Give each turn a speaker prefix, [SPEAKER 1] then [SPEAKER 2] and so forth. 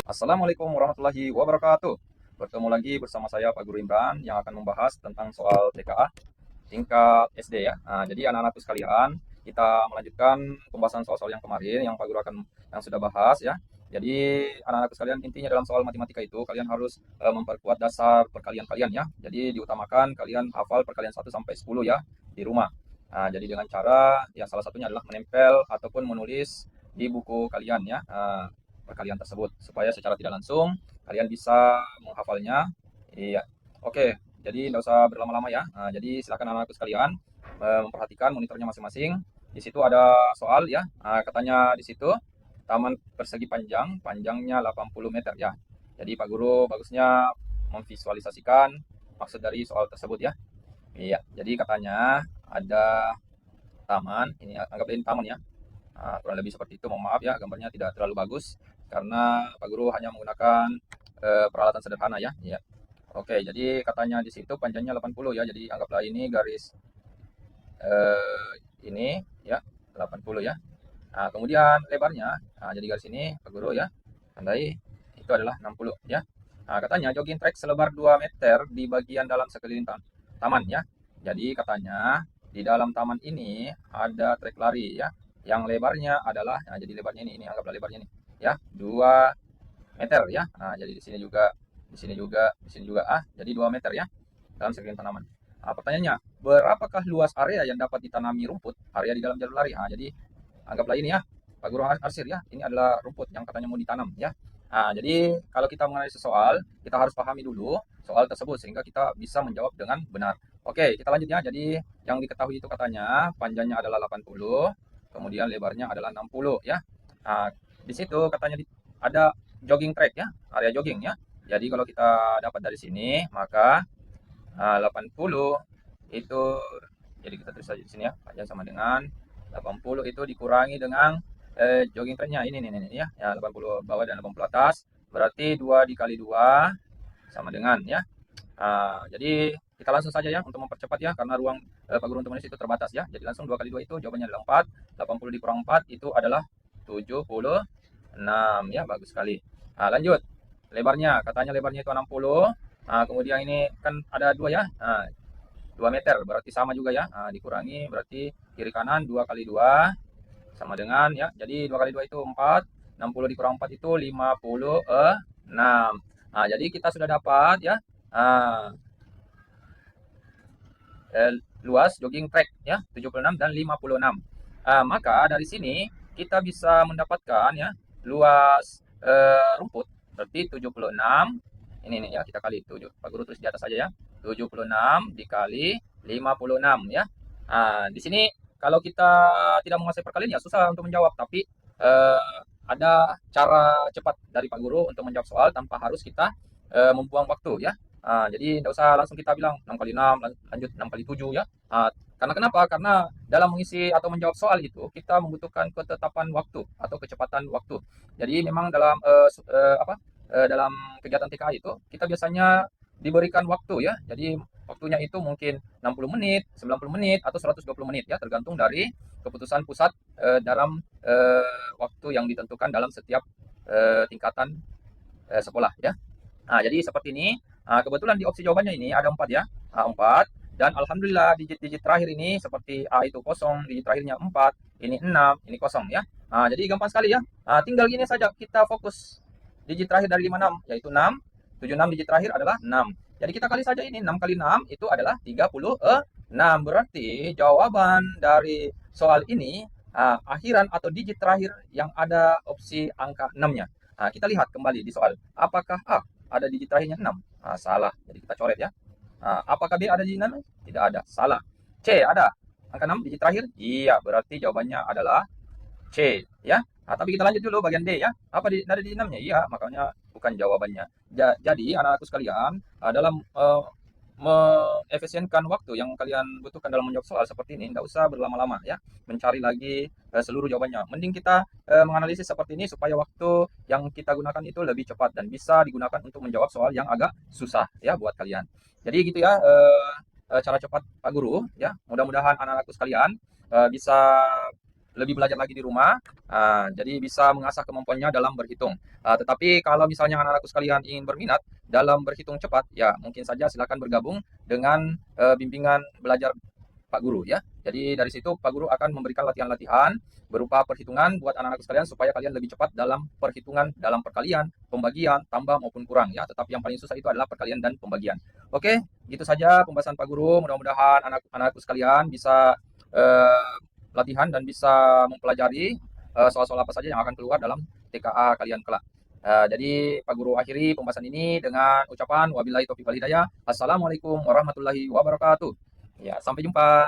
[SPEAKER 1] Assalamualaikum warahmatullahi wabarakatuh. Bertemu lagi bersama saya Pak Guru Imran yang akan membahas tentang soal TKA tingkat SD ya. Nah, jadi anak-anakku sekalian, kita melanjutkan pembahasan soal-soal yang kemarin yang Pak Guru yang sudah bahas ya. Jadi anak-anakku sekalian, intinya dalam soal matematika itu kalian harus memperkuat dasar perkalian kalian ya. Jadi diutamakan kalian hafal perkalian 1 sampai 10 ya di rumah. Nah, jadi dengan cara yang salah satunya adalah menempel ataupun menulis di buku kalian ya. Perkalian tersebut supaya secara tidak langsung kalian bisa menghafalnya. Iya. Oke, jadi nggak usah berlama-lama ya. Nah, jadi silakan anak-anakku sekalian memperhatikan monitornya masing-masing. Di situ ada soal ya. Nah, katanya di situ taman persegi panjangnya 80 meter ya. Jadi Pak Guru bagusnya memvisualisasikan maksud dari soal tersebut ya. Iya, jadi katanya ada taman, ini anggap ini taman ya. Nah, kurang lebih seperti itu. Mohon maaf ya, gambarnya tidak terlalu bagus karena Pak Guru hanya menggunakan peralatan sederhana ya. Iya. Oke, jadi katanya di situ panjangnya 80 ya. Jadi anggaplah ini garis ini ya, 80 ya. Nah, kemudian lebarnya, nah, jadi garis ini Pak Guru ya, tandai itu adalah 60 ya. Nah, katanya jogging track selebar 2 meter di bagian dalam sekeliling taman ya. Jadi katanya di dalam taman ini ada trek lari ya, yang lebarnya adalah, nah, jadi lebarnya ini anggaplah lebarnya ini ya, 2 meter ya. Nah, jadi di sini juga, di sini juga, di sini juga jadi 2 meter ya dalam sekeliling tanaman. Nah, pertanyaannya, berapakah luas area yang dapat ditanami rumput area di dalam jalur lari? Nah, jadi anggaplah ini ya, Pak Guru arsir ya, ini adalah rumput yang katanya mau ditanam ya. Nah, jadi kalau kita menganalisis soal, kita harus pahami dulu soal tersebut sehingga kita bisa menjawab dengan benar. Oke, kita lanjut ya. Jadi yang diketahui itu katanya panjangnya adalah 80, kemudian lebarnya adalah 60 ya. Nah, di situ katanya ada jogging track ya, area jogging ya. Jadi kalau kita dapat dari sini, maka 80 itu, jadi kita tulis saja di sini ya, panjang sama dengan 80 itu dikurangi dengan jogging tracknya ini ya, 80 bawah dan 80 atas, berarti 2 dikali 2 sama dengan ya. Jadi kita langsung saja ya untuk mempercepat ya, karena ruang Pak Guru untuk menulis itu terbatas ya. Jadi langsung 2 kali 2 itu jawabannya adalah 4, 80 dikurang 4 itu adalah 76 ya, bagus sekali. Lanjut. Lebarnya, katanya lebarnya itu 60. Kemudian ini kan ada 2 ya. 2 meter berarti sama juga ya. Dikurangi berarti kiri kanan 2 kali 2 sama dengan ya. Jadi 2 kali 2 itu 4, 60 dikurang 4 itu 56. Jadi kita sudah dapat ya. Nah, luas jogging track ya, 76 dan 56. Maka dari sini kita bisa mendapatkan ya luas rumput berarti 76. Ini nih ya, kita kali 7. Pak Guru tulis di atas saja ya. 76 dikali 56 ya. Di sini kalau kita tidak menguasai perkalian ya susah untuk menjawab, tapi ada cara cepat dari Pak Guru untuk menjawab soal tanpa harus kita membuang waktu ya. Jadi tidak usah langsung kita bilang 6 kali 6 lanjut 6 kali 7 ya. Karena kenapa? Karena dalam mengisi atau menjawab soal itu kita membutuhkan ketetapan waktu atau kecepatan waktu. Jadi memang dalam dalam kegiatan TKA itu kita biasanya diberikan waktu ya. Jadi waktunya itu mungkin 60 menit, 90 menit atau 120 menit ya, tergantung dari keputusan pusat dalam waktu yang ditentukan dalam setiap tingkatan sekolah ya. Jadi seperti ini. Kebetulan di opsi jawabannya ini ada 4 ya. 4. Dan alhamdulillah digit-digit terakhir ini seperti A itu kosong, digit terakhirnya 4, ini 6, ini kosong ya. Jadi gampang sekali ya. Tinggal gini saja kita fokus digit terakhir dari 56 yaitu 6, 76 digit terakhir adalah 6. Jadi kita kali saja ini 6 kali 6 itu adalah 36. Berarti jawaban dari soal ini akhiran atau digit terakhir yang ada opsi angka 6-nya. Kita lihat kembali di soal. Apakah A ada digit terakhirnya 6? Salah. Jadi kita coret ya. Apakah B ada digit 6? Tidak ada. Salah. C ada angka 6 digit terakhir? Iya, berarti jawabannya adalah C ya. Tapi kita lanjut dulu bagian D ya. Apa ada digit 6-nya? Iya, makanya bukan jawabannya. Jadi anak-anakku sekalian, dalam mengefisienkan waktu yang kalian butuhkan dalam menjawab soal seperti ini, tidak usah berlama-lama ya mencari lagi seluruh jawabannya. Mending kita menganalisis seperti ini supaya waktu yang kita gunakan itu lebih cepat dan bisa digunakan untuk menjawab soal yang agak susah ya buat kalian. Jadi gitu ya cara cepat Pak Guru ya. Mudah-mudahan anak-anakku sekalian bisa lebih belajar lagi di rumah. Jadi bisa mengasah kemampuannya dalam berhitung. Tetapi kalau misalnya anak-anakku sekalian ingin berminat dalam berhitung cepat, ya mungkin saja silakan bergabung dengan bimbingan belajar Pak Guru ya. Jadi dari situ Pak Guru akan memberikan latihan-latihan berupa perhitungan buat anak-anak sekalian supaya kalian lebih cepat dalam perhitungan, dalam perkalian, pembagian, tambah maupun kurang ya. Tetapi yang paling susah itu adalah perkalian dan pembagian. Oke, gitu saja pembahasan Pak Guru. Mudah-mudahan anak-anakku sekalian bisa eh, latihan dan bisa mempelajari soal-soal apa saja yang akan keluar dalam TKA kalian kelak. Jadi Pak Guru akhiri pembahasan ini dengan ucapan wabillahi taufiq wal hidayah. Assalamualaikum warahmatullahi wabarakatuh. Ya, sampai jumpa.